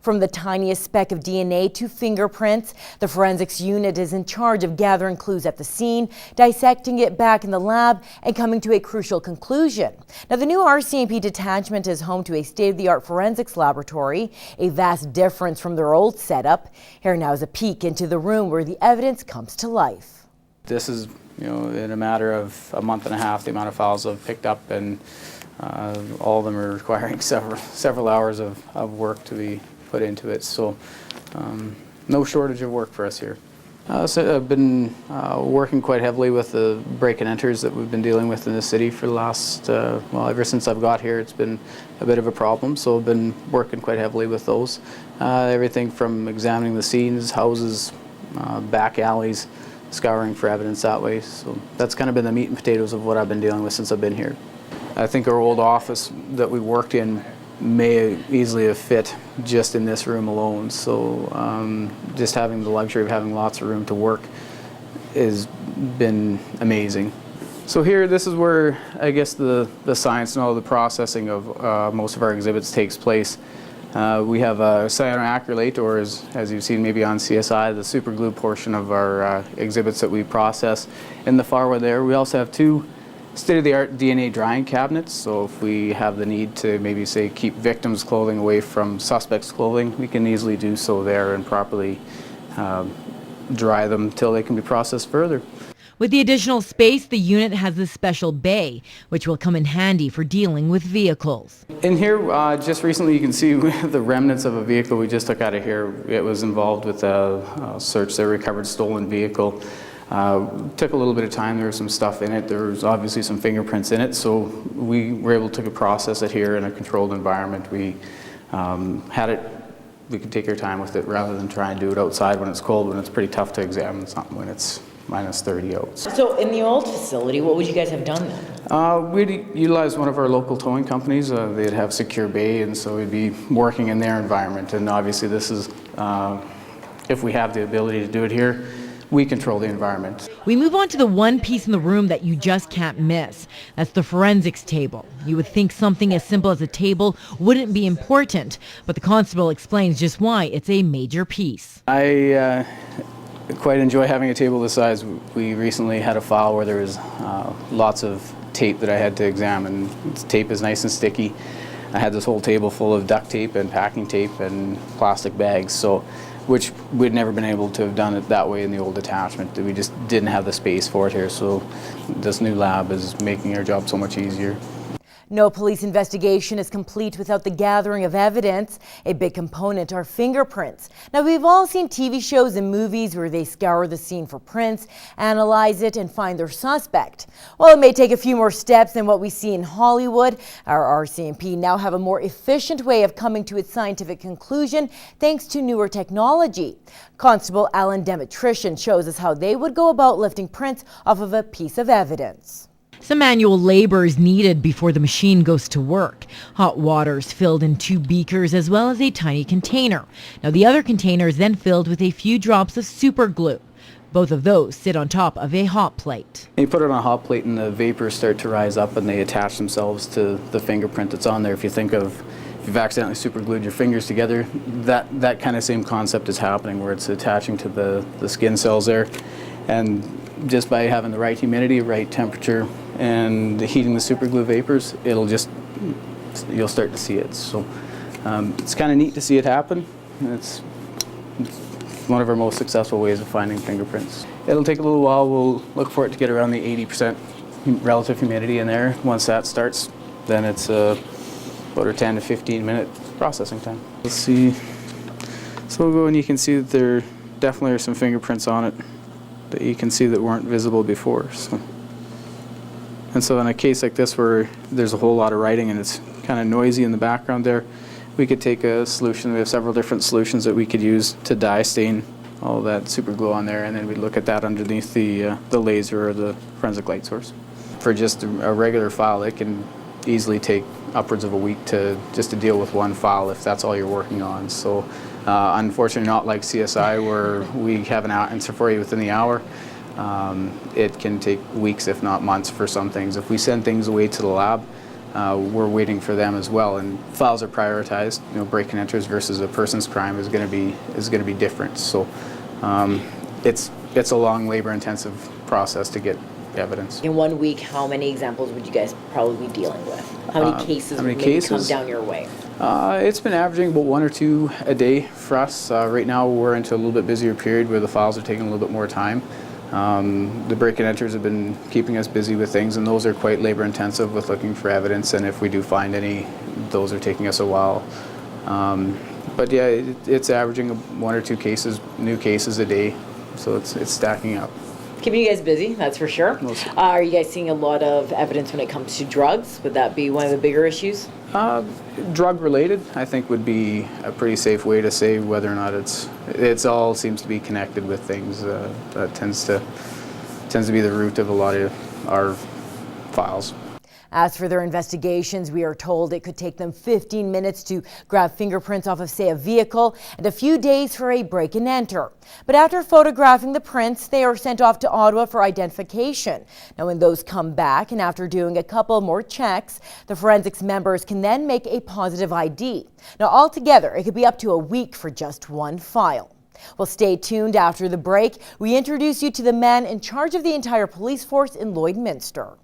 From the tiniest speck of DNA to fingerprints, the forensics unit is in charge of gathering clues at the scene, dissecting it back in the lab, and coming to a crucial conclusion. Now, the new RCMP detachment is home to a state-of-the-art forensics laboratory, a vast difference from their old setup. Here now is a peek into the room where the evidence comes to life. This is, in a matter of a month and a half, the amount of files I've picked up, and all of them are requiring several hours of work to be put into it. So no shortage of work for us here. So I've been working quite heavily with the break and enters that we've been dealing with in the city for the last, ever since I've got here. It's been a bit of a problem, so I've been working quite heavily with those. Everything from examining the scenes, houses, back alleys, scouring for evidence that way. So that's kind of been the meat and potatoes of what I've been dealing with since I've been here. I think our old office that we worked in may easily have fit just in this room alone. So just having the luxury of having lots of room to work has been amazing. So here, this is where I guess the science and all the processing of most of our exhibits takes place. We have a cyanoacrylate, or as you've seen maybe on CSI, the super glue portion of our exhibits that we process. In the far way there, we also have two state-of-the-art DNA drying cabinets. So if we have the need to maybe say keep victims' clothing away from suspects' clothing, we can easily do so there and properly dry them until they can be processed further. With the additional space, the unit has this special bay, which will come in handy for dealing with vehicles. In here, just recently, you can see the remnants of a vehicle we just took out of here. It was involved with a search that recovered stolen vehicle. Took a little bit of time. There was some stuff in it. There was obviously some fingerprints in it, so we were able to process it here in a controlled environment. We we could take our time with it rather than try and do it outside when it's cold, when it's pretty tough to examine something when it's minus 30 out. So in the old facility, what would you guys have done then? We'd utilize one of our local towing companies. They'd have secure bay, and so we'd be working in their environment. And obviously this is, if we have the ability to do it here, we control the environment. We move on to the one piece in the room that you just can't miss. That's the forensics table. You would think something as simple as a table wouldn't be important, but the constable explains just why it's a major piece. I quite enjoy having a table this size. We recently had a file where there was lots of tape that I had to examine. The tape is nice and sticky. I had this whole table full of duct tape and packing tape and plastic bags, so which we'd never been able to have done it that way in the old attachment. We just didn't have the space for it here, so this new lab is making our job so much easier. No police investigation is complete without the gathering of evidence. A big component are fingerprints. Now, we've all seen TV shows and movies where they scour the scene for prints, analyze it, and find their suspect. While it may take a few more steps than what we see in Hollywood, our RCMP now have a more efficient way of coming to its scientific conclusion thanks to newer technology. Constable Alan Demetrician shows us how they would go about lifting prints off of a piece of evidence. Some manual labor is needed before the machine goes to work. Hot water is filled in 2 beakers as well as a tiny container. Now the other container is then filled with a few drops of super glue. Both of those sit on top of a hot plate. You put it on a hot plate and the vapors start to rise up and they attach themselves to the fingerprint that's on there. If you think of if you've accidentally super glued your fingers together, that kind of same concept is happening where it's attaching to the skin cells there. And just by having the right humidity, right temperature, and heating the super glue vapors, you'll start to see it. So it's kind of neat to see it happen. It's one of our most successful ways of finding fingerprints. It'll take a little while. We'll look for it to get around the 80% relative humidity in there. Once that starts, then it's about a 10 to 15 minute processing time. Let's see. So we'll go and you can see that there definitely are some fingerprints on it that you can see that weren't visible before. And so in a case like this where there's a whole lot of writing and it's kind of noisy in the background there, we could take a solution. We have several different solutions that we could use to dye stain all that super glue on there, and then we'd look at that underneath the laser or the forensic light source. For just a regular file, it can easily take upwards of a week just to deal with one file if that's all you're working on. So unfortunately not like CSI where we have an answer for you within the hour. It can take weeks if not months for some things. If we send things away to the lab, we're waiting for them as well. And files are prioritized. You know, break and enters versus a person's crime is going to be different. So it's a long, labor-intensive process to get evidence. In 1 week, how many examples would you guys probably be dealing with? How many cases would maybe come down your way? It's been averaging about 1 or 2 a day for us. Right now we're into a little bit busier period where the files are taking a little bit more time. The break and enters have been keeping us busy with things, and those are quite labor intensive with looking for evidence, and if we do find any, those are taking us a while. But yeah, it's averaging 1 or 2 cases, new cases a day, so it's stacking up. Keeping you guys busy, that's for sure. Are you guys seeing a lot of evidence when it comes to drugs? Would that be one of the bigger issues? Drug related, I think, would be a pretty safe way to say whether or not it's all seems to be connected with things. That tends to be the root of a lot of our files. As for their investigations, we are told it could take them 15 minutes to grab fingerprints off of, say, a vehicle, and a few days for a break and enter. But after photographing the prints, they are sent off to Ottawa for identification. Now, when those come back, and after doing a couple more checks, the forensics members can then make a positive ID. Now, altogether, it could be up to a week for just one file. Well, stay tuned. After the break, we introduce you to the man in charge of the entire police force in Lloydminster.